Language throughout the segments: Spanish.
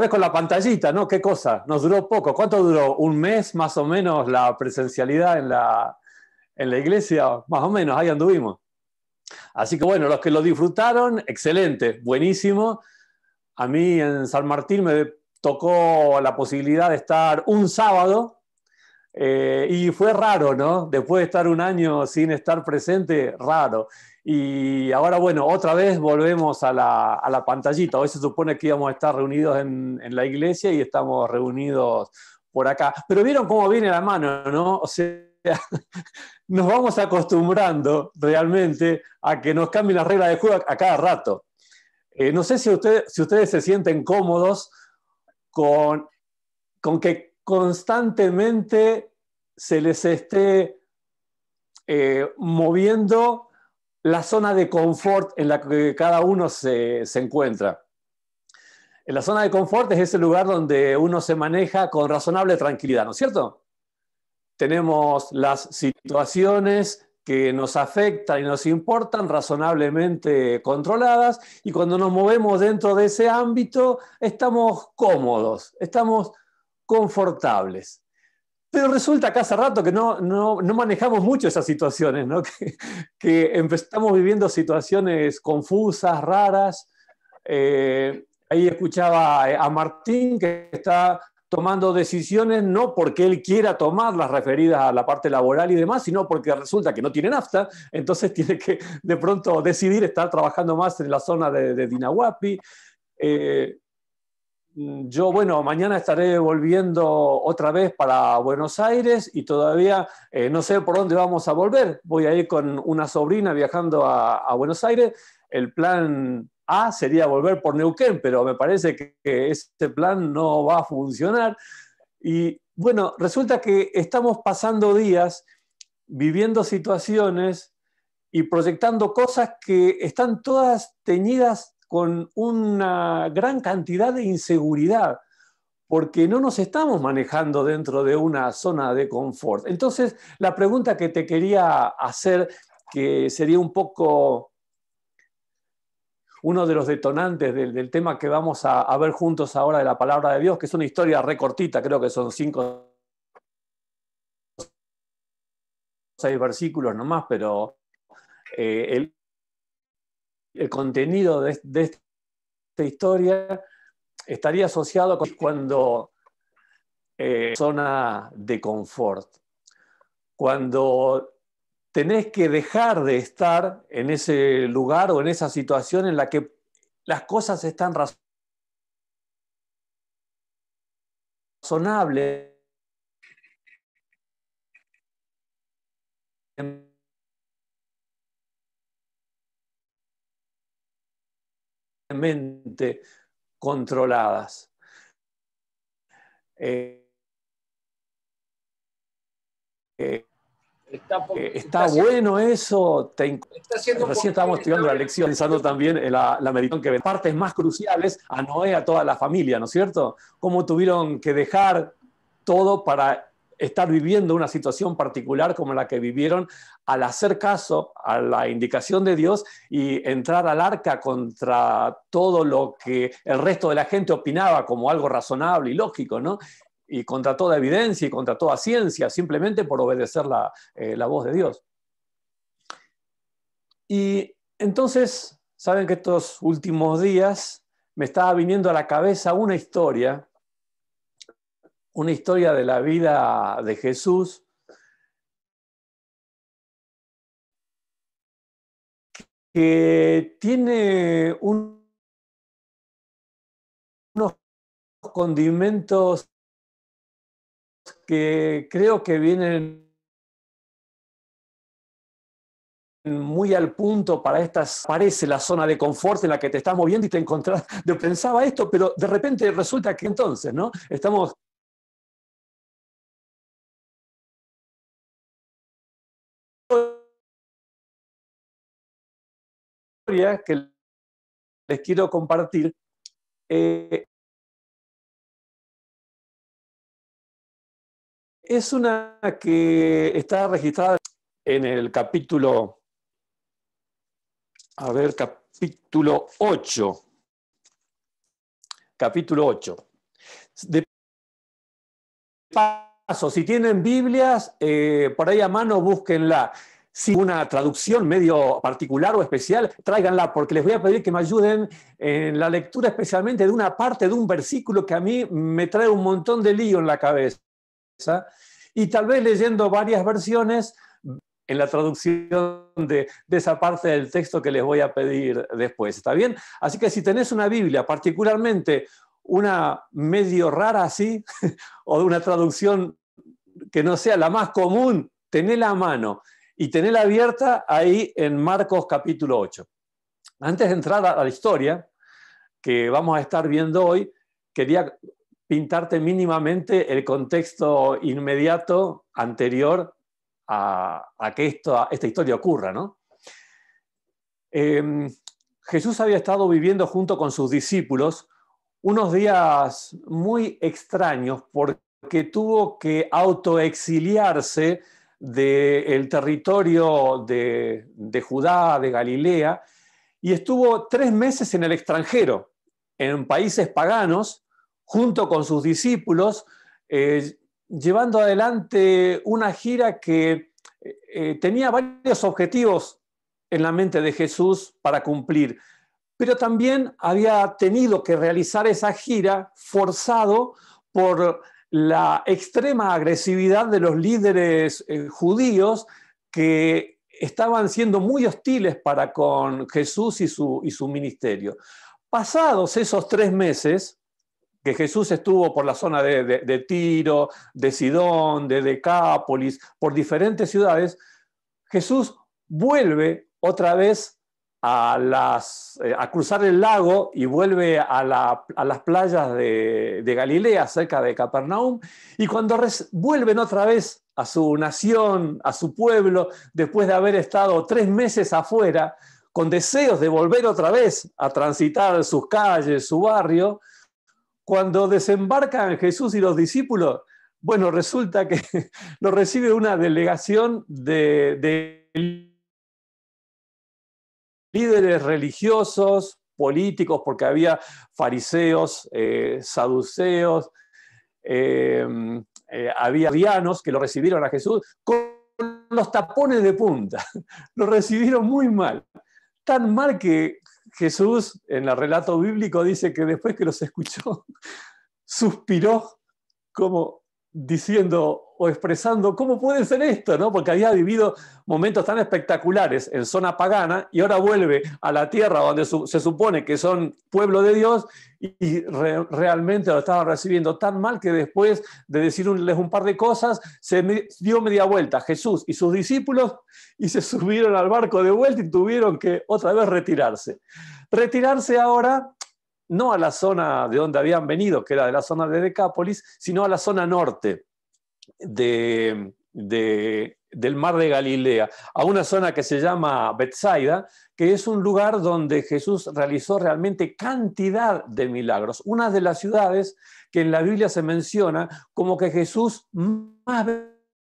vez con la pantallita, ¿no? ¿Qué cosa? Nos duró poco. ¿Cuánto duró? ¿Un mes más o menos la presencialidad en la iglesia? Más o menos, ahí anduvimos. Así que bueno, los que lo disfrutaron, excelente, buenísimo. A mí en San Martín me tocó la posibilidad de estar un sábado y fue raro, ¿no? Después de estar un año sin estar presente, raro. Y ahora, bueno, otra vez volvemos a la pantallita. Hoy se supone que íbamos a estar reunidos en la iglesia y estamos reunidos por acá. Pero vieron cómo viene la mano, ¿no? O sea, nos vamos acostumbrando realmente a que nos cambien las reglas de juego a cada rato. No sé si ustedes se sienten cómodos con, con que constantemente se les esté moviendo la zona de confort en la que cada uno se encuentra. En la zona de confort es ese lugar donde uno se maneja con razonable tranquilidad, ¿no es cierto? Tenemos las situaciones que nos afectan y nos importan razonablemente controladas, y cuando nos movemos dentro de ese ámbito estamos cómodos, estamos confortables. Pero resulta que hace rato que no manejamos mucho esas situaciones, ¿no? Que estamos viviendo situaciones confusas, raras. Ahí escuchaba a Martín que está tomando decisiones no porque él quiera tomarlas referidas a la parte laboral y demás, sino porque resulta que no tiene nafta, entonces tiene que de pronto decidir estar trabajando más en la zona de Dinahuapi. Yo, bueno, mañana estaré volviendo otra vez para Buenos Aires y todavía no sé por dónde vamos a volver. Voy a ir con una sobrina viajando a Buenos Aires. El plan A sería volver por Neuquén, pero me parece que ese plan no va a funcionar. Y bueno, resulta que estamos pasando días viviendo situaciones y proyectando cosas que están todas teñidas con una gran cantidad de inseguridad, porque no nos estamos manejando dentro de una zona de confort. Entonces, la pregunta que te quería hacer, que sería un poco uno de los detonantes del tema que vamos a ver juntos ahora de la palabra de Dios, que es una historia recortita, creo que son 5 o 6 versículos nomás, pero el contenido de esta historia estaría asociado con cuando zona de confort, cuando tenés que dejar de estar en ese lugar o en esa situación en la que las cosas están razonables, controladas. Está bueno eso. Recién estábamos estudiando la lección, pensando también en la meditación, que ve partes más cruciales a Noé, a toda la familia, ¿no es cierto? Cómo tuvieron que dejar todo para estar viviendo una situación particular como la que vivieron al hacer caso a la indicación de Dios y entrar al arca contra todo lo que el resto de la gente opinaba como algo razonable y lógico, ¿no? Y contra toda evidencia y contra toda ciencia, simplemente por obedecer la voz de Dios. Y entonces, saben que estos últimos días me estaba viniendo a la cabeza una historia de la vida de Jesús, que tiene unos condimentos que creo que vienen muy al punto para estas, parece la zona de confort en la que te estás moviendo y te encontrás, yo pensaba esto, pero de repente resulta que entonces, ¿no? Estamos que les quiero compartir. Es una que está registrada en el capítulo, capítulo 8. capítulo 8. De paso, si tienen Biblias, por ahí a mano búsquenla. Si una traducción medio particular o especial, tráiganla, porque les voy a pedir que me ayuden en la lectura, especialmente de una parte de un versículo que a mí me trae un montón de lío en la cabeza. Y tal vez leyendo varias versiones en la traducción de esa parte del texto que les voy a pedir después. ¿Está bien? Así que si tenés una Biblia, particularmente una medio rara así, o de una traducción que no sea la más común, tenela a mano y tenela abierta ahí en Marcos capítulo 8. Antes de entrar a la historia que vamos a estar viendo hoy, quería pintarte mínimamente el contexto inmediato anterior a que esta historia ocurra, ¿no? Jesús había estado viviendo junto con sus discípulos unos días muy extraños porque tuvo que autoexiliarse del territorio de Judá, de Galilea, y estuvo 3 meses en el extranjero, en países paganos, junto con sus discípulos, llevando adelante una gira que tenía varios objetivos en la mente de Jesús para cumplir, pero también había tenido que realizar esa gira forzado por la extrema agresividad de los líderes judíos que estaban siendo muy hostiles para con Jesús y su ministerio. Pasados esos 3 meses que Jesús estuvo por la zona de Tiro, de Sidón, de Decápolis, por diferentes ciudades, Jesús vuelve otra vez a cruzar el lago y vuelve a las playas de Galilea, cerca de Capernaum, y cuando vuelven otra vez a su nación, a su pueblo, después de haber estado 3 meses afuera, con deseos de volver otra vez a transitar sus calles, su barrio, cuando desembarcan Jesús y los discípulos, bueno, resulta que lo recibe una delegación de líderes religiosos, políticos, porque había fariseos, saduceos, había arianos que lo recibieron a Jesús con los tapones de punta. Lo recibieron muy mal. Tan mal que Jesús, en el relato bíblico, dice que después que los escuchó, suspiró como diciendo o expresando cómo puede ser esto, ¿no? Porque había vivido momentos tan espectaculares en zona pagana y ahora vuelve a la tierra donde se supone que son pueblo de Dios y realmente lo estaban recibiendo tan mal que después de decirles un par de cosas se dio media vuelta Jesús y sus discípulos y se subieron al barco de vuelta y tuvieron que otra vez retirarse. Retirarse ahora no a la zona de donde habían venido, que era de la zona de Decápolis, sino a la zona norte del mar de Galilea, a una zona que se llama Betsaida, que es un lugar donde Jesús realizó realmente cantidad de milagros. Una de las ciudades que en la Biblia se menciona como que Jesús más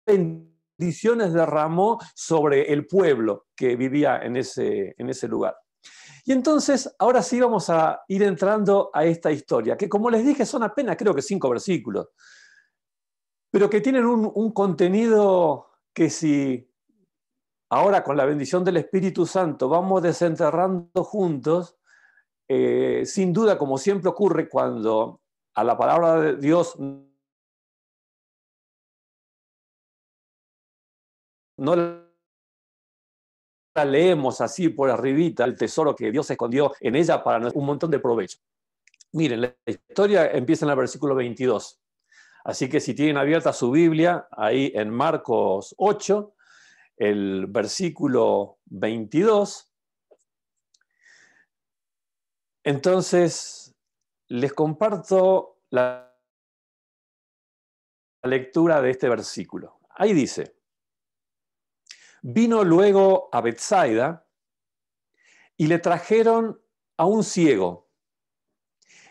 bendiciones derramó sobre el pueblo que vivía en ese lugar. Y entonces, ahora sí vamos a ir entrando a esta historia, que como les dije son apenas creo que 5 versículos, pero que tienen un contenido que si ahora con la bendición del Espíritu Santo vamos desenterrando juntos, sin duda, como siempre ocurre cuando a la palabra de Dios no la leemos así por arribita, el tesoro que Dios escondió en ella para un montón de provecho. Miren, la historia empieza en el versículo 22. Así que si tienen abierta su Biblia, ahí en Marcos 8, el versículo 22, entonces les comparto la lectura de este versículo. Ahí dice: vino luego a Betsaida y le trajeron a un ciego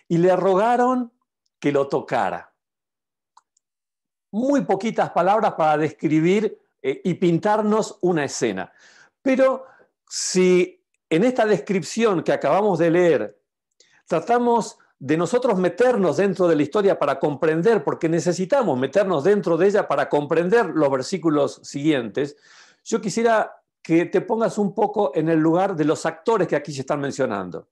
y le rogaron que lo tocara. Muy poquitas palabras para describir y pintarnos una escena. Pero si en esta descripción que acabamos de leer tratamos de nosotros meternos dentro de la historia para comprender, porque necesitamos meternos dentro de ella para comprender los versículos siguientes, yo quisiera que te pongas un poco en el lugar de los actores que aquí se están mencionando.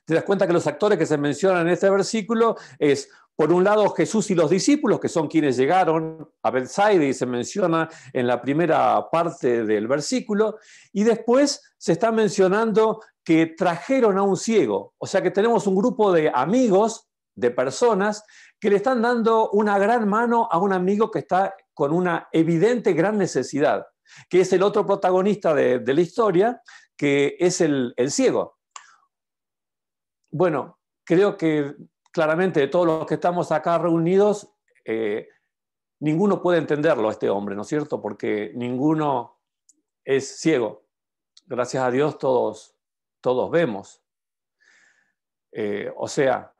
Te das cuenta que los actores que se mencionan en este versículo es, por un lado, Jesús y los discípulos, que son quienes llegaron a Betsaida y se menciona en la primera parte del versículo, y después se está mencionando que trajeron a un ciego. O sea que tenemos un grupo de amigos, de personas, que le están dando una gran mano a un amigo que está con una evidente gran necesidad, que es el otro protagonista de la historia, que es el ciego. Bueno, creo que claramente de todos los que estamos acá reunidos, ninguno puede entenderlo a este hombre, ¿no es cierto? Porque ninguno es ciego. Gracias a Dios todos vemos. O sea,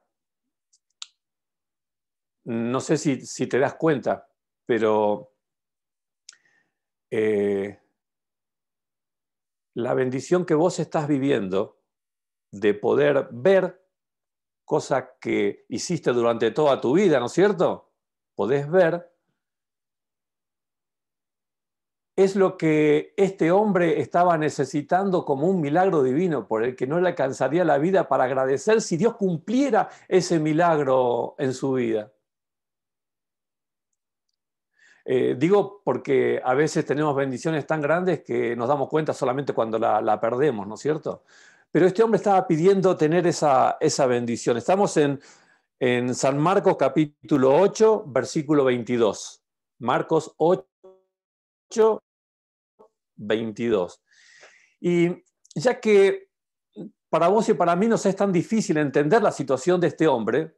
no sé si te das cuenta, pero la bendición que vos estás viviendo de poder ver, cosa que hiciste durante toda tu vida, ¿no es cierto? Podés ver, es lo que este hombre estaba necesitando como un milagro divino por el que no le alcanzaría la vida para agradecer si Dios cumpliera ese milagro en su vida. Digo porque a veces tenemos bendiciones tan grandes que nos damos cuenta solamente cuando la perdemos, ¿no es cierto? Pero este hombre estaba pidiendo tener esa bendición. Estamos en San Marcos capítulo 8, versículo 22. Marcos 8, 22. Y ya que para vos y para mí nos es tan difícil entender la situación de este hombre,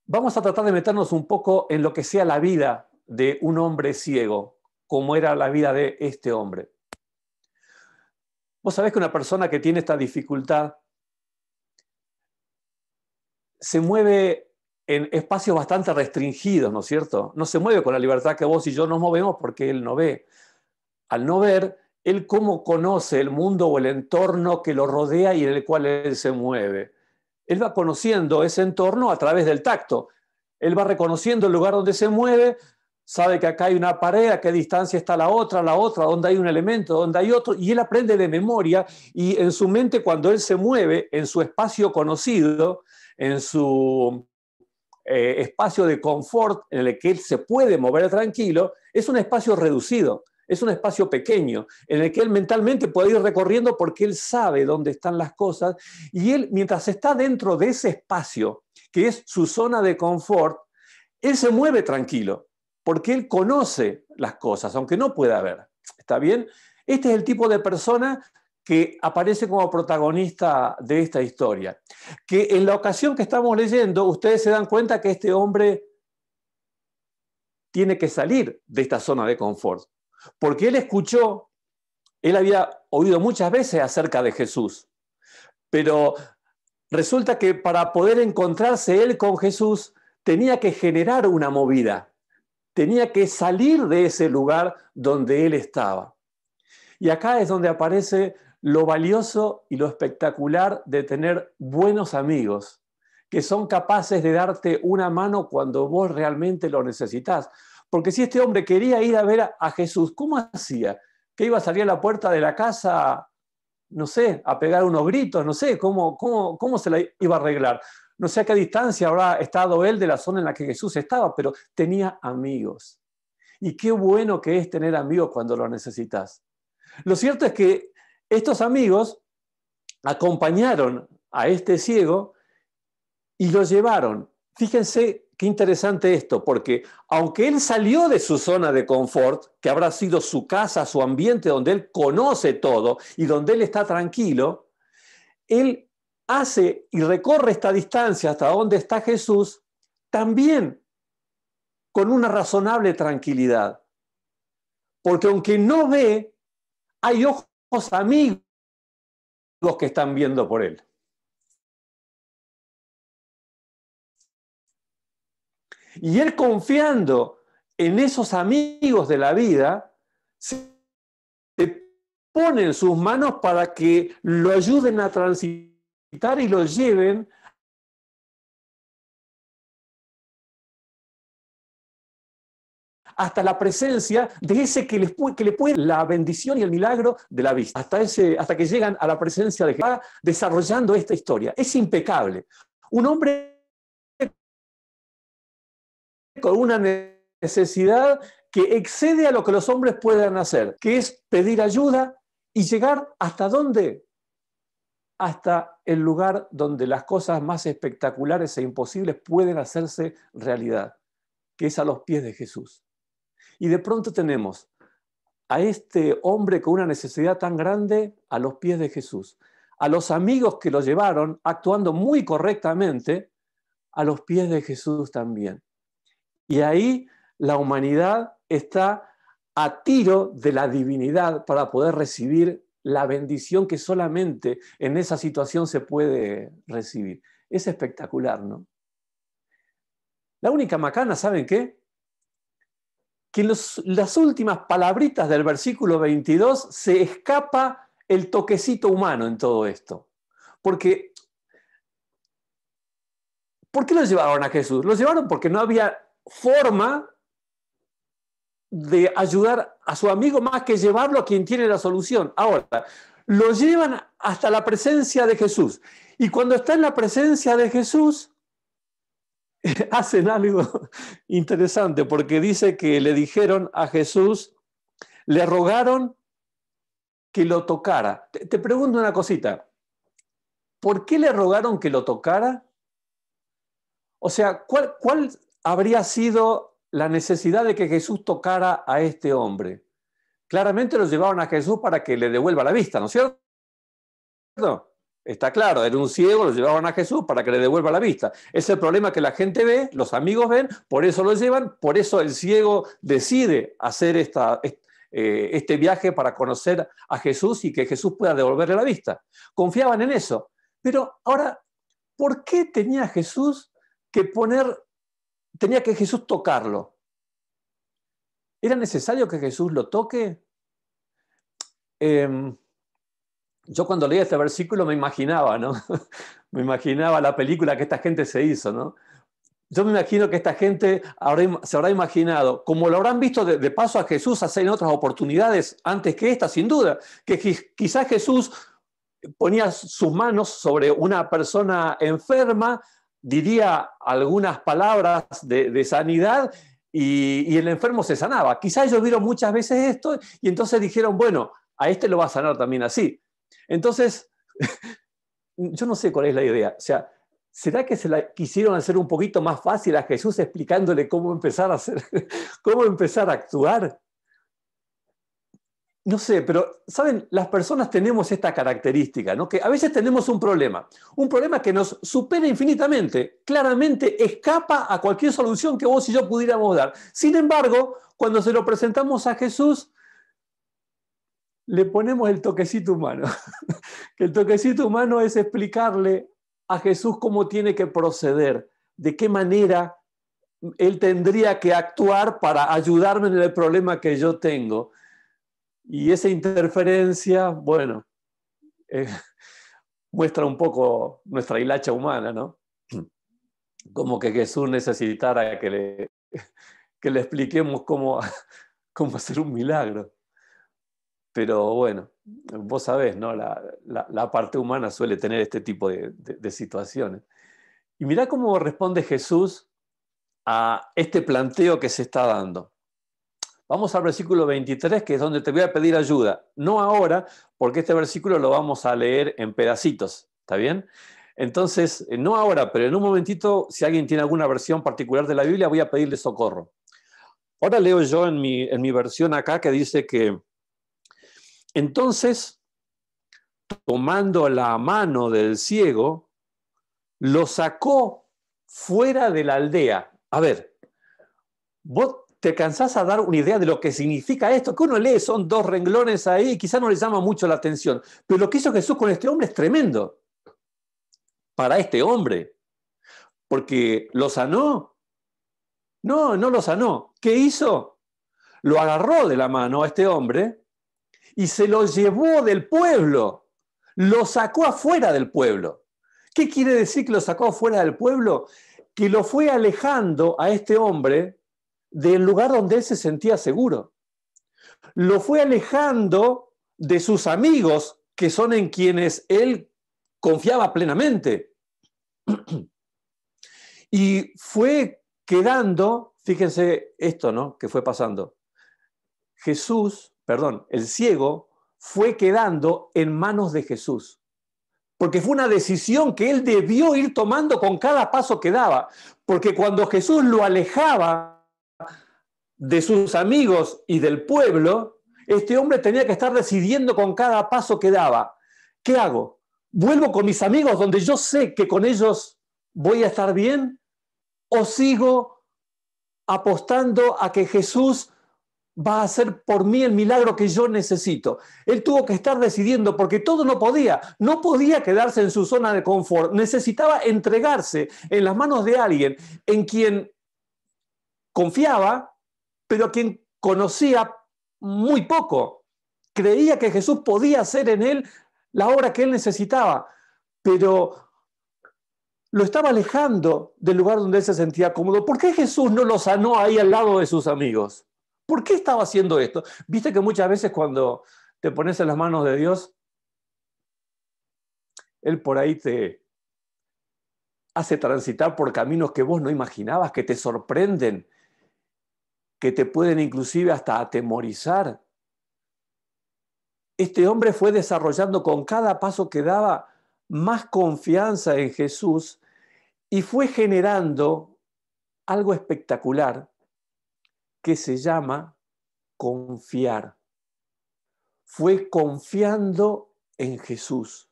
vamos a tratar de meternos un poco en lo que sea la vida de un hombre ciego, como era la vida de este hombre. Vos sabés que una persona que tiene esta dificultad se mueve en espacios bastante restringidos, ¿no es cierto? No se mueve con la libertad que vos y yo nos movemos porque él no ve. Al no ver, él cómo conoce el mundo o el entorno que lo rodea y en el cual él se mueve. Él va conociendo ese entorno a través del tacto. Él va reconociendo el lugar donde se mueve, sabe que acá hay una pared, a qué distancia está la otra, donde hay un elemento, donde hay otro, y él aprende de memoria y en su mente cuando él se mueve en su espacio conocido, en su espacio de confort en el que él se puede mover tranquilo, es un espacio reducido. Es un espacio pequeño en el que él mentalmente puede ir recorriendo porque él sabe dónde están las cosas y él, mientras está dentro de ese espacio, que es su zona de confort, él se mueve tranquilo porque él conoce las cosas, aunque no pueda ver. ¿Está bien? Este es el tipo de persona que aparece como protagonista de esta historia. Que en la ocasión que estamos leyendo, ustedes se dan cuenta que este hombre tiene que salir de esta zona de confort. Porque él había oído muchas veces acerca de Jesús, pero resulta que para poder encontrarse él con Jesús tenía que generar una movida, tenía que salir de ese lugar donde él estaba. Y acá es donde aparece lo valioso y lo espectacular de tener buenos amigos, que son capaces de darte una mano cuando vos realmente lo necesitas. Porque si este hombre quería ir a ver a Jesús, ¿cómo hacía? ¿Que iba a salir a la puerta de la casa, no sé, a pegar unos gritos? No sé, ¿cómo se la iba a arreglar? No sé a qué distancia habrá estado él de la zona en la que Jesús estaba, pero tenía amigos. Y qué bueno que es tener amigos cuando lo necesitas. Lo cierto es que estos amigos acompañaron a este ciego y lo llevaron. Fíjense qué interesante esto, porque aunque él salió de su zona de confort, que habrá sido su casa, su ambiente donde él conoce todo y donde él está tranquilo, él hace y recorre esta distancia hasta donde está Jesús también con una razonable tranquilidad. Porque aunque no ve, hay ojos amigos que están viendo por él. Y él confiando en esos amigos de la vida, se pone en sus manos para que lo ayuden a transitar y lo lleven hasta la presencia de ese que le puede la bendición y el milagro de la vista, hasta que llegan a la presencia de Jesús, desarrollando esta historia. Es impecable. Un hombre con una necesidad que excede a lo que los hombres puedan hacer, que es pedir ayuda y llegar hasta dónde, hasta el lugar donde las cosas más espectaculares e imposibles pueden hacerse realidad, que es a los pies de Jesús. Y de pronto tenemos a este hombre con una necesidad tan grande a los pies de Jesús, a los amigos que lo llevaron actuando muy correctamente a los pies de Jesús también. Y ahí la humanidad está a tiro de la divinidad para poder recibir la bendición que solamente en esa situación se puede recibir. Es espectacular, ¿no? La única macana, ¿saben qué? Que en las últimas palabritas del versículo 22 se escapa el toquecito humano en todo esto. Porque, ¿por qué lo llevaron a Jesús? Lo llevaron porque no había forma de ayudar a su amigo más que llevarlo a quien tiene la solución. Ahora, lo llevan hasta la presencia de Jesús. Y cuando está en la presencia de Jesús, hacen algo interesante, porque dice que le dijeron a Jesús, le rogaron que lo tocara. Te pregunto una cosita, ¿por qué le rogaron que lo tocara? O sea, ¿cuál habría sido la necesidad de que Jesús tocara a este hombre? Claramente lo llevaron a Jesús para que le devuelva la vista, ¿no es cierto? Está claro, era un ciego, lo llevaban a Jesús para que le devuelva la vista. Es el problema que la gente ve, los amigos ven, por eso lo llevan, por eso el ciego decide hacer este viaje para conocer a Jesús y que Jesús pueda devolverle la vista. Confiaban en eso. Pero ahora, ¿por qué tenía que Jesús tocarlo? ¿Era necesario que Jesús lo toque? Yo cuando leía este versículo me imaginaba, ¿no? Me imaginaba la película que esta gente se hizo, ¿no? Yo me imagino que esta gente se habrá imaginado, como lo habrán visto de paso a Jesús hacer en otras oportunidades antes que esta, sin duda, que quizás Jesús ponía sus manos sobre una persona enferma, diría algunas palabras de sanidad y el enfermo se sanaba. Quizás ellos vieron muchas veces esto y entonces dijeron, bueno, a este lo va a sanar también así. Entonces, yo no sé cuál es la idea. O sea, ¿será que se la quisieron hacer un poquito más fácil a Jesús explicándole cómo empezar a hacer, cómo empezar a actuar? No sé, pero, ¿saben? Las personas tenemos esta característica, ¿no? Que a veces tenemos un problema que nos supera infinitamente, claramente escapa a cualquier solución que vos y yo pudiéramos dar. Sin embargo, cuando se lo presentamos a Jesús, le ponemos el toquecito humano. Que el toquecito humano es explicarle a Jesús cómo tiene que proceder, de qué manera él tendría que actuar para ayudarme en el problema que yo tengo. Y esa interferencia, bueno, muestra un poco nuestra hilacha humana, ¿no? Como que Jesús necesitara que le expliquemos cómo hacer un milagro. Pero bueno, vos sabés, ¿no? La parte humana suele tener este tipo de situaciones. Y mirá cómo responde Jesús a este planteo que se está dando. Vamos al versículo 23, que es donde te voy a pedir ayuda. No ahora, porque este versículo lo vamos a leer en pedacitos, ¿está bien? Entonces, no ahora, pero en un momentito, si alguien tiene alguna versión particular de la Biblia, voy a pedirle socorro. Ahora leo yo en mi versión acá que dice que entonces, tomando la mano del ciego, lo sacó fuera de la aldea. A ver, vos te cansás a dar una idea de lo que significa esto, que uno lee, son 2 renglones ahí, y quizás no le llama mucho la atención, pero lo que hizo Jesús con este hombre es tremendo para este hombre, porque lo sanó. No lo sanó. ¿Qué hizo? Lo agarró de la mano a este hombre y se lo llevó del pueblo, lo sacó afuera del pueblo. ¿Qué quiere decir que lo sacó fuera del pueblo? Que lo fue alejando a este hombre del lugar donde él se sentía seguro. Lo fue alejando de sus amigos, que son en quienes él confiaba plenamente. Y fue quedando, fíjense esto, ¿no?, que fue pasando. El ciego fue quedando en manos de Jesús, porque fue una decisión que él debió ir tomando con cada paso que daba, porque cuando Jesús lo alejaba de sus amigos y del pueblo, este hombre tenía que estar decidiendo con cada paso que daba. ¿Qué hago? ¿Vuelvo con mis amigos donde yo sé que con ellos voy a estar bien? ¿O sigo apostando a que Jesús va a hacer por mí el milagro que yo necesito? Él tuvo que estar decidiendo porque todo no podía quedarse en su zona de confort, necesitaba entregarse en las manos de alguien en quien confiaba, pero a quien conocía muy poco. Creía que Jesús podía hacer en él la obra que él necesitaba, pero lo estaba alejando del lugar donde él se sentía cómodo. ¿Por qué Jesús no lo sanó ahí al lado de sus amigos? ¿Por qué estaba haciendo esto? Viste que muchas veces cuando te pones en las manos de Dios, Él por ahí te hace transitar por caminos que vos no imaginabas, que te sorprenden, que te pueden inclusive hasta atemorizar. Este hombre fue desarrollando con cada paso que daba más confianza en Jesús y fue generando algo espectacular que se llama confiar. Fue confiando en Jesús.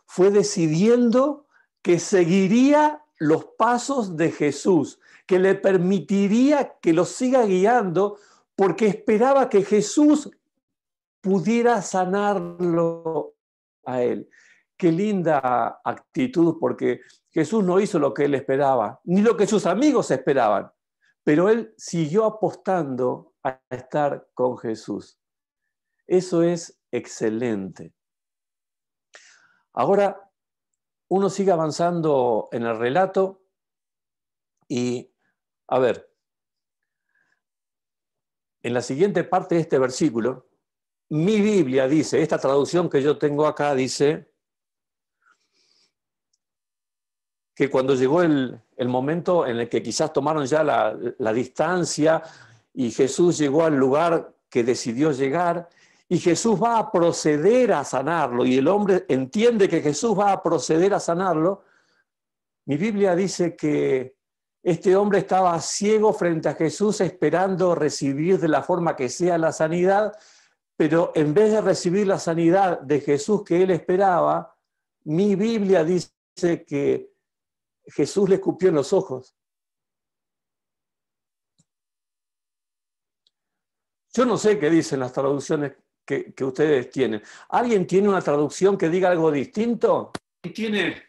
Fue decidiendo que seguiría los pasos de Jesús, que le permitiría que lo siga guiando porque esperaba que Jesús pudiera sanarlo a él. Qué linda actitud, porque Jesús no hizo lo que él esperaba, ni lo que sus amigos esperaban, pero él siguió apostando a estar con Jesús. Eso es excelente. Ahora uno sigue avanzando en el relato y, a ver, en la siguiente parte de este versículo, mi Biblia dice, esta traducción que yo tengo acá dice que cuando llegó el momento en el que quizás tomaron ya la distancia y Jesús llegó al lugar que decidió llegar y Jesús va a proceder a sanarlo y el hombre entiende que Jesús va a proceder a sanarlo, mi Biblia dice que este hombre estaba ciego frente a Jesús esperando recibir de la forma que sea la sanidad, pero en vez de recibir la sanidad de Jesús que él esperaba, mi Biblia dice que Jesús le escupió en los ojos. Yo no sé qué dicen las traducciones que ustedes tienen. ¿Alguien tiene una traducción que diga algo distinto? ¿Tiene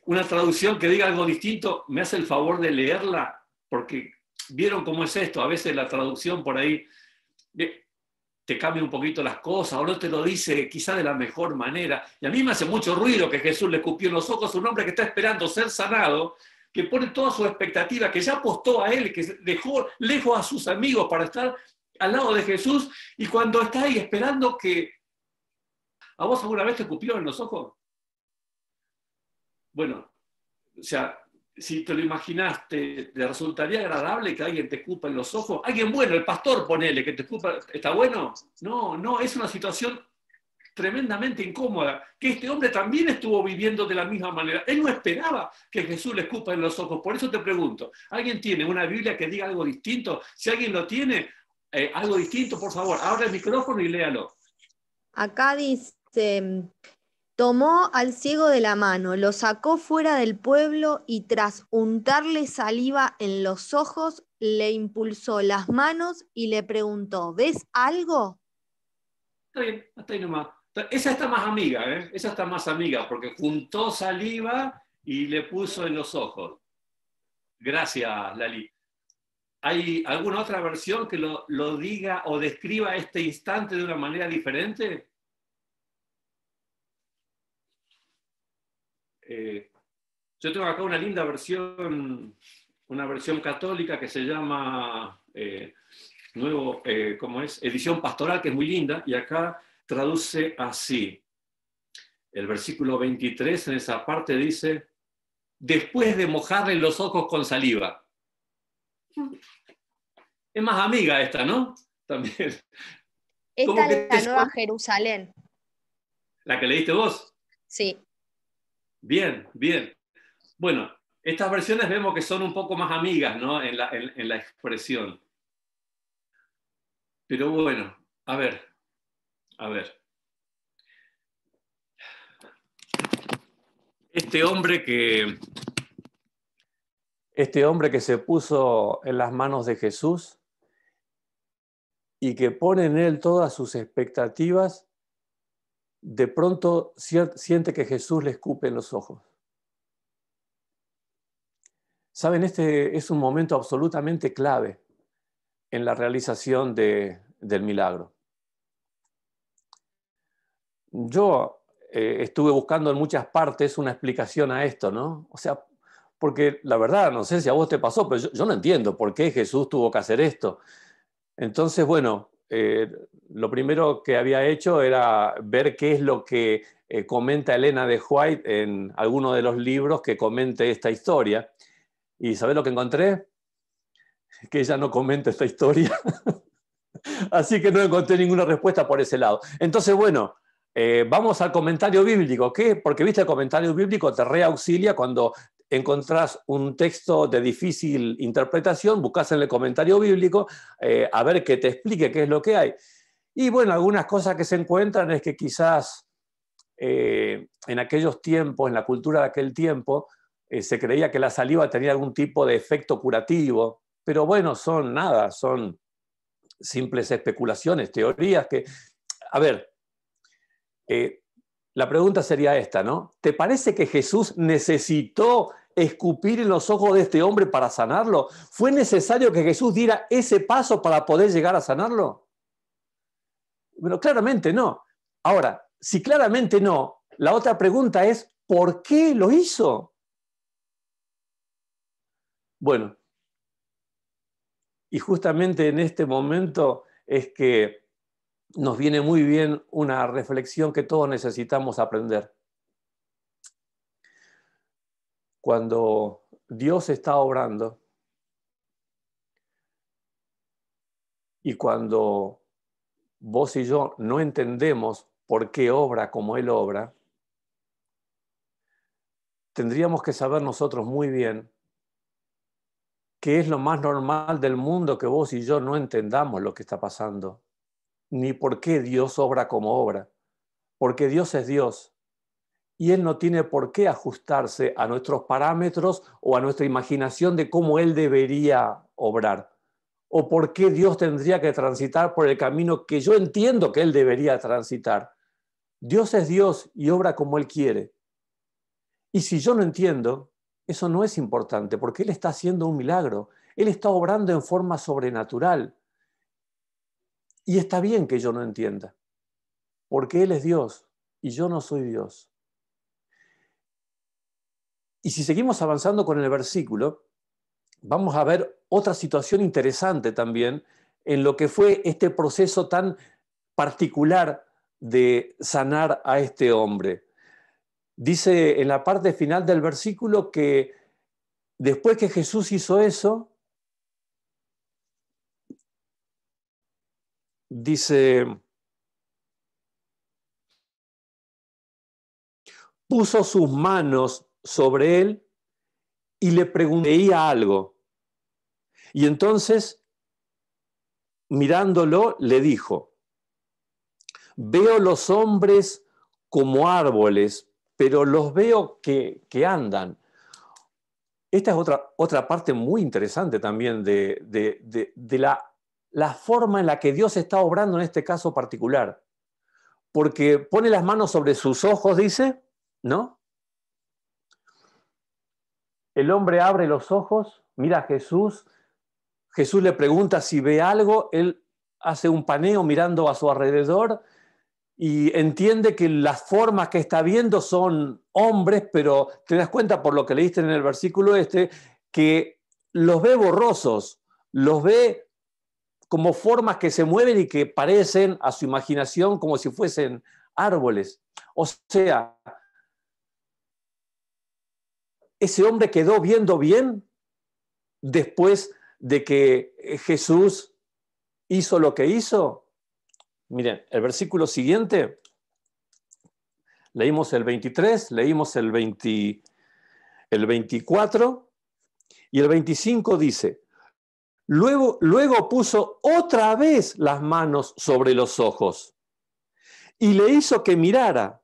una traducción que diga algo distinto? ¿Me hace el favor de leerla? Porque vieron cómo es esto. A veces la traducción por ahí te cambia un poquito las cosas o no te lo dice quizá de la mejor manera. Y a mí me hace mucho ruido que Jesús le escupió en los ojos a un hombre que está esperando ser sanado, que pone toda su expectativa, que ya apostó a él, que dejó lejos a sus amigos para estar al lado de Jesús, y cuando está ahí esperando que... ¿A vos alguna vez te escupió en los ojos? Bueno, o sea, si te lo imaginaste, ¿te resultaría agradable que alguien te escupa en los ojos? Alguien bueno, el pastor, ponele, que te escupa, ¿está bueno? No, es una situación tremendamente incómoda, que este hombre también estuvo viviendo de la misma manera. Él no esperaba que Jesús le escupa en los ojos. Por eso te pregunto, ¿alguien tiene una Biblia que diga algo distinto? Si alguien lo tiene, algo distinto, por favor, abra el micrófono y léalo. Acá dice, tomó al ciego de la mano, lo sacó fuera del pueblo y tras untarle saliva en los ojos, le impulsó las manos y le preguntó, ¿ves algo? Está bien, hasta ahí nomás. Esa está más amiga, ¿eh? Esa está más amiga, porque juntó saliva y le puso en los ojos. Gracias, Lali. ¿Hay alguna otra versión que lo diga o describa este instante de una manera diferente? yo tengo acá una linda versión, una versión católica que se llama ¿cómo es? Edición Pastoral, que es muy linda, y acá traduce así. El versículo 23 en esa parte dice: después de mojarle los ojos con saliva. Es más amiga esta, ¿no? También. Esta es la Nueva Jerusalén. ¿La que leíste vos? Sí. Bien, bien. Bueno, estas versiones vemos que son un poco más amigas, ¿no? En la expresión. Pero bueno, a ver. Este hombre que se puso en las manos de Jesús y que pone en él todas sus expectativas, de pronto siente que Jesús le escupe en los ojos. Saben, este es un momento absolutamente clave en la realización del milagro. Yo estuve buscando en muchas partes una explicación a esto, ¿no? O sea, porque la verdad, no sé si a vos te pasó, pero yo no entiendo por qué Jesús tuvo que hacer esto. Entonces, bueno, lo primero que había hecho era ver qué es lo que comenta Elena de White en alguno de los libros que comente esta historia. ¿Y sabés lo que encontré? Que ella no comenta esta historia. Así que no encontré ninguna respuesta por ese lado. Entonces, bueno, vamos al comentario bíblico. ¿Qué? Porque, viste, el comentario bíblico te reauxilia cuando encontrás un texto de difícil interpretación, buscas en el comentario bíblico a ver que te explique qué es lo que hay. Y bueno, algunas cosas que se encuentran es que quizás en aquellos tiempos, en la cultura de aquel tiempo, se creía que la saliva tenía algún tipo de efecto curativo, pero bueno, son simples especulaciones, teorías que... A ver, la pregunta sería esta, ¿no? ¿Te parece que Jesús necesitó escupir en los ojos de este hombre para sanarlo? ¿Fue necesario que Jesús diera ese paso para poder llegar a sanarlo? Bueno, claramente no. Ahora, si claramente no, la otra pregunta es, ¿por qué lo hizo? Bueno, y justamente en este momento es que nos viene muy bien una reflexión que todos necesitamos aprender. Cuando Dios está obrando y cuando vos y yo no entendemos por qué obra como Él obra, tendríamos que saber nosotros muy bien que es lo más normal del mundo que vos y yo no entendamos lo que está pasando, ni por qué Dios obra como obra, porque Dios es Dios y Él no tiene por qué ajustarse a nuestros parámetros o a nuestra imaginación de cómo Él debería obrar, o por qué Dios tendría que transitar por el camino que yo entiendo que Él debería transitar. Dios es Dios y obra como Él quiere. Y si yo no entiendo, eso no es importante, porque Él está haciendo un milagro. Él está obrando en forma sobrenatural. Y está bien que yo no entienda, porque Él es Dios y yo no soy Dios. Y si seguimos avanzando con el versículo, vamos a ver otra situación interesante también en lo que fue este proceso tan particular de sanar a este hombre. Dice en la parte final del versículo que después que Jesús hizo eso, dice, puso sus manos sobre él y le preguntaba algo. Y entonces, mirándolo, le dijo, veo los hombres como árboles, pero los veo que andan. Esta es otra parte muy interesante también de la forma en la que Dios está obrando en este caso particular. Porque pone las manos sobre sus ojos, dice, ¿no? El hombre abre los ojos, mira a Jesús, Jesús le pregunta si ve algo, él hace un paneo mirando a su alrededor y entiende que las formas que está viendo son hombres, pero te das cuenta por lo que leíste en el versículo que los ve borrosos, los ve como formas que se mueven y que parecen a su imaginación como si fuesen árboles. O sea, ese hombre quedó viendo bien después de que Jesús hizo lo que hizo. Miren, el versículo siguiente, leímos el 23, leímos el 24 y el 25 dice, luego puso otra vez las manos sobre los ojos y le hizo que mirara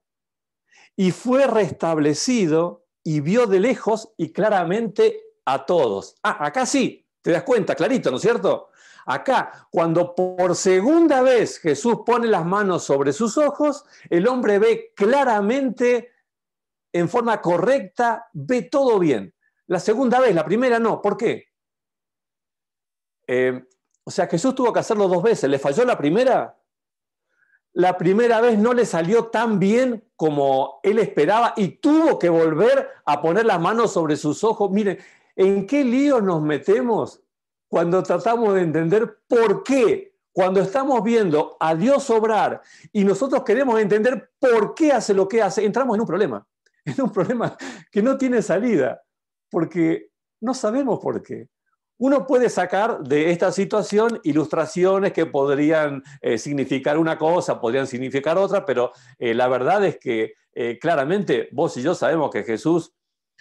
y fue restablecido y vio de lejos y claramente a todos. Acá sí, te das cuenta, clarito, ¿no es cierto? Acá, cuando por segunda vez Jesús pone las manos sobre sus ojos, el hombre ve claramente, en forma correcta, ve todo bien. La segunda vez, la primera no. ¿Por qué? O sea, Jesús tuvo que hacerlo 2 veces. ¿Le falló la primera? La primera vez no le salió tan bien como él esperaba y tuvo que volver a poner las manos sobre sus ojos. Miren, ¿en qué lío nos metemos cuando tratamos de entender por qué? Cuando estamos viendo a Dios obrar y nosotros queremos entender por qué hace lo que hace, entramos en un problema que no tiene salida, porque no sabemos por qué. Uno puede sacar de esta situación ilustraciones que podrían significar una cosa, podrían significar otra, pero la verdad es que claramente vos y yo sabemos que Jesús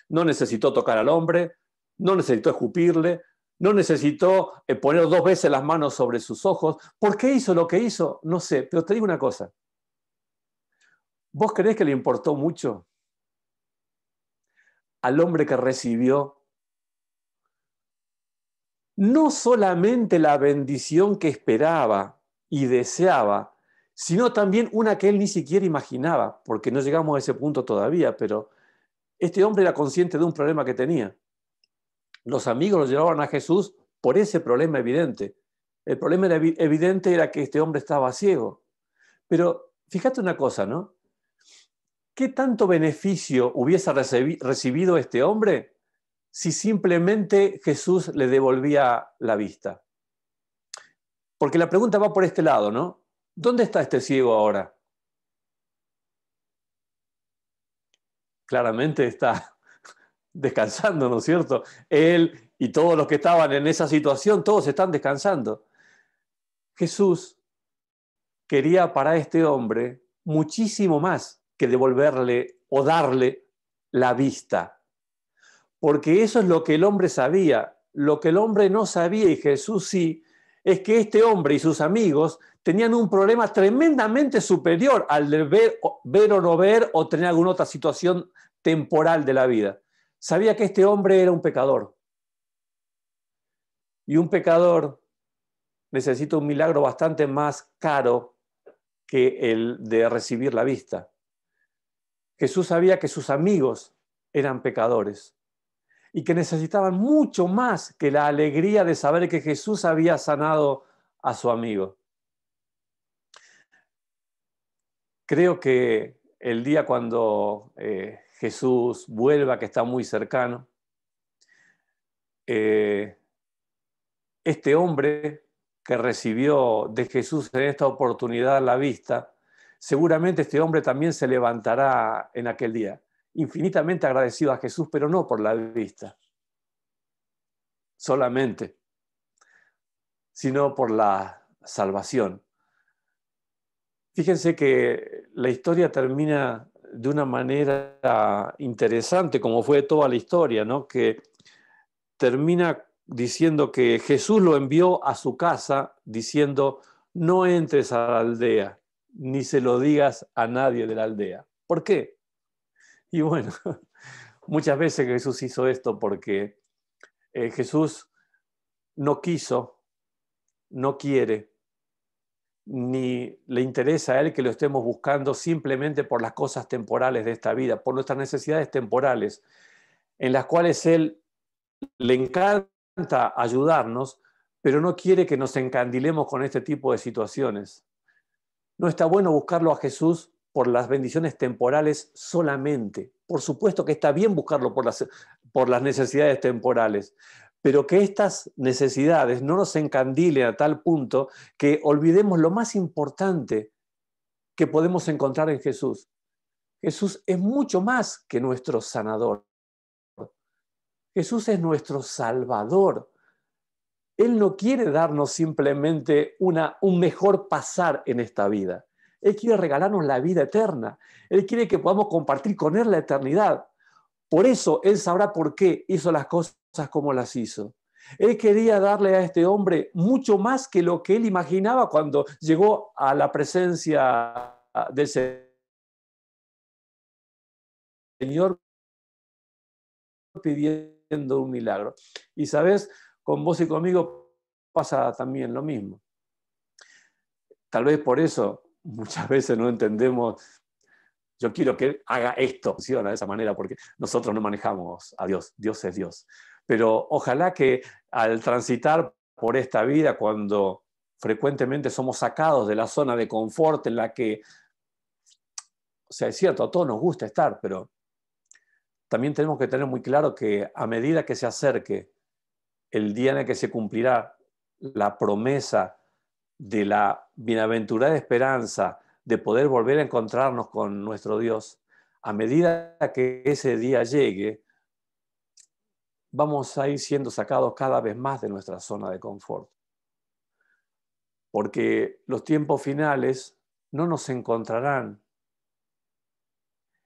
no necesitó tocar al hombre, no necesitó escupirle, no necesitó poner 2 veces las manos sobre sus ojos. ¿Por qué hizo lo que hizo? No sé, pero te digo una cosa. ¿Vos creés que le importó mucho al hombre que recibió no solamente la bendición que esperaba y deseaba, sino también una que él ni siquiera imaginaba, porque no llegamos a ese punto todavía, pero este hombre era consciente de un problema que tenía. Los amigos lo llevaban a Jesús por ese problema evidente. El problema evidente era que este hombre estaba ciego. Pero fíjate una cosa, ¿no? ¿Qué tanto beneficio hubiese recibido este hombre si simplemente Jesús le devolvía la vista? Porque la pregunta va por este lado, ¿no? ¿Dónde está este ciego ahora? Claramente está descansando, ¿no es cierto? Él y todos los que estaban en esa situación, todos están descansando. Jesús quería para este hombre muchísimo más que devolverle o darle la vista. Porque eso es lo que el hombre sabía. Lo que el hombre no sabía, y Jesús sí, es que este hombre y sus amigos tenían un problema tremendamente superior al de ver o no ver o tener alguna otra situación temporal de la vida. Sabía que este hombre era un pecador. Y un pecador necesita un milagro bastante más caro que el de recibir la vista. Jesús sabía que sus amigos eran pecadores y que necesitaban mucho más que la alegría de saber que Jesús había sanado a su amigo. Creo que el día cuando Jesús vuelva, que está muy cercano, este hombre que recibió de Jesús en esta oportunidad la vista, seguramente este hombre también se levantará en aquel día, infinitamente agradecido a Jesús, pero no por la vista solamente, sino por la salvación. Fíjense que la historia termina de una manera interesante, como fue toda la historia, ¿no? Que termina diciendo que Jesús lo envió a su casa diciendo, no entres a la aldea, ni se lo digas a nadie de la aldea. ¿Por qué? Y bueno, muchas veces Jesús hizo esto porque Jesús no quiso, no quiere, ni le interesa a él que lo estemos buscando simplemente por las cosas temporales de esta vida, por nuestras necesidades temporales, en las cuales él le encanta ayudarnos, pero no quiere que nos encandilemos con este tipo de situaciones. No está bueno buscarlo a Jesús por las bendiciones temporales solamente. Por supuesto que está bien buscarlo por las necesidades temporales, pero que estas necesidades no nos encandilen a tal punto que olvidemos lo más importante que podemos encontrar en Jesús. Jesús es mucho más que nuestro sanador. Jesús es nuestro salvador. Él no quiere darnos simplemente un mejor pasar en esta vida. Él quiere regalarnos la vida eterna. Él quiere que podamos compartir con Él la eternidad. Por eso Él sabrá por qué hizo las cosas como las hizo. Él quería darle a este hombre mucho más que lo que él imaginaba cuando llegó a la presencia del Señor pidiendo un milagro. Y sabes, con vos y conmigo pasa también lo mismo. Tal vez por eso muchas veces no entendemos, yo quiero que Él haga esto, funciona de esa manera, porque nosotros no manejamos a Dios, Dios es Dios. Pero ojalá que al transitar por esta vida, cuando frecuentemente somos sacados de la zona de confort en la que, o sea, es cierto, a todos nos gusta estar, pero también tenemos que tener muy claro que a medida que se acerque el día en el que se cumplirá la promesa de la bienaventurada esperanza de poder volver a encontrarnos con nuestro Dios, a medida que ese día llegue, vamos a ir siendo sacados cada vez más de nuestra zona de confort. Porque los tiempos finales no nos encontrarán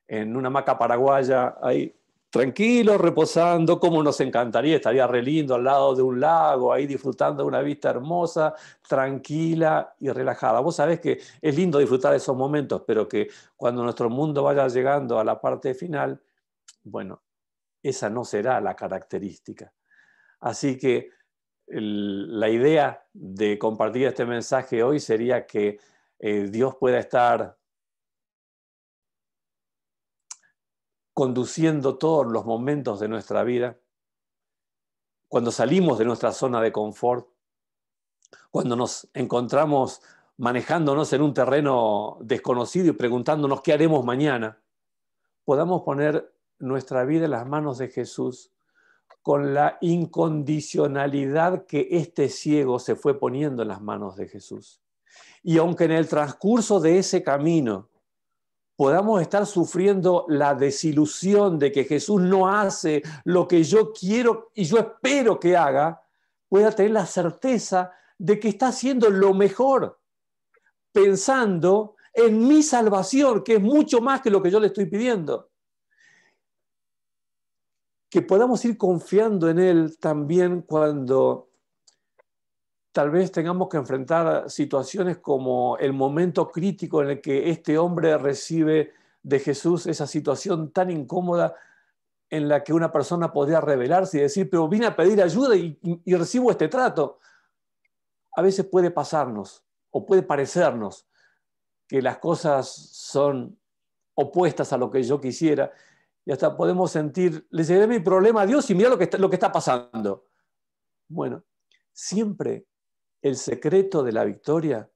en una hamaca paraguaya ahí tranquilos, reposando, como nos encantaría, estaría re lindo al lado de un lago, ahí disfrutando de una vista hermosa, tranquila y relajada. Vos sabés que es lindo disfrutar de esos momentos, pero que cuando nuestro mundo vaya llegando a la parte final, bueno, esa no será la característica. Así que la idea de compartir este mensaje hoy sería que Dios pueda estar conduciendo todos los momentos de nuestra vida, cuando salimos de nuestra zona de confort, cuando nos encontramos manejándonos en un terreno desconocido y preguntándonos qué haremos mañana, podamos poner nuestra vida en las manos de Jesús con la incondicionalidad que este ciego se fue poniendo en las manos de Jesús. Y aunque en el transcurso de ese camino podamos estar sufriendo la desilusión de que Jesús no hace lo que yo quiero y yo espero que haga, pueda tener la certeza de que está haciendo lo mejor, pensando en mi salvación, que es mucho más que lo que yo le estoy pidiendo. Que podamos ir confiando en Él también cuando tal vez tengamos que enfrentar situaciones como el momento crítico en el que este hombre recibe de Jesús esa situación tan incómoda en la que una persona podría rebelarse y decir, pero vine a pedir ayuda y recibo este trato. A veces puede pasarnos o puede parecernos que las cosas son opuestas a lo que yo quisiera y hasta podemos sentir, le llevé mi problema a Dios y mira lo que está pasando. Bueno, siempre el secreto de la victoria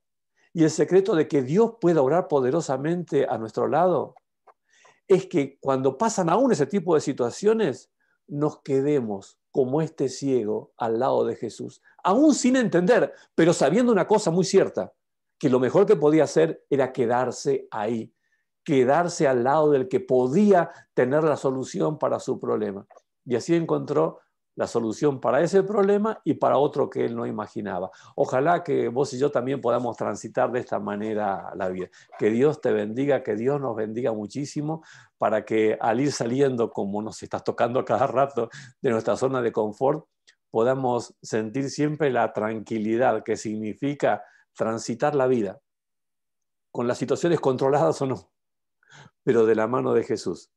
y el secreto de que Dios pueda obrar poderosamente a nuestro lado es que cuando pasan aún ese tipo de situaciones, nos quedemos como este ciego al lado de Jesús, aún sin entender, pero sabiendo una cosa muy cierta, que lo mejor que podía hacer era quedarse ahí, quedarse al lado del que podía tener la solución para su problema. Y así encontró la solución para ese problema y para otro que él no imaginaba. Ojalá que vos y yo también podamos transitar de esta manera la vida. Que Dios te bendiga, que Dios nos bendiga muchísimo para que al ir saliendo, como nos está tocando a cada rato, de nuestra zona de confort, podamos sentir siempre la tranquilidad que significa transitar la vida, con las situaciones controladas o no, pero de la mano de Jesús.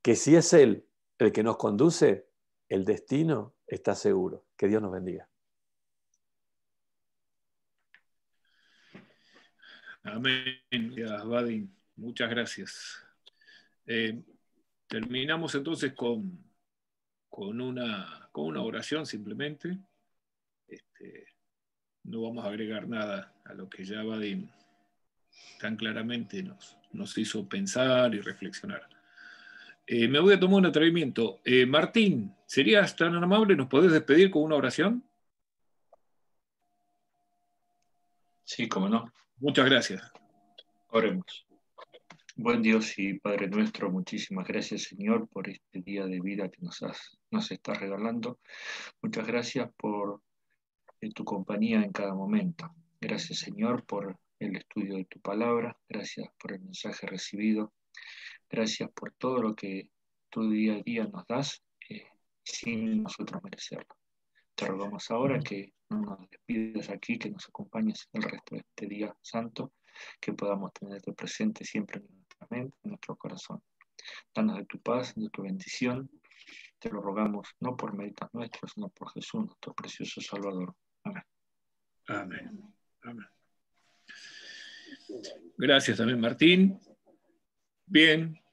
Que si es Él el que nos conduce, el destino está seguro. Que Dios nos bendiga. Amén. Vadim, muchas gracias. Terminamos entonces con una oración simplemente. No vamos a agregar nada a lo que ya Vadim tan claramente nos hizo pensar y reflexionar. Me voy a tomar un atrevimiento. Martín, ¿serías tan amable? ¿Nos podés despedir con una oración? Sí, cómo no. Muchas gracias. Oremos. Buen Dios y Padre nuestro, muchísimas gracias, Señor, por este día de vida que nos estás regalando. Muchas gracias por tu compañía en cada momento. Gracias, Señor, por el estudio de tu palabra. Gracias por el mensaje recibido. Gracias por todo lo que tú día a día nos das sin nosotros merecerlo. Te rogamos ahora que no nos despides aquí, que nos acompañes el resto de este día santo, que podamos tenerte presente siempre en nuestra mente, en nuestro corazón. Danos de tu paz, de tu bendición. Te lo rogamos no por méritos nuestros, sino por Jesús, nuestro precioso Salvador. Amén. Amén. Amén. Gracias también, Martín. Bien.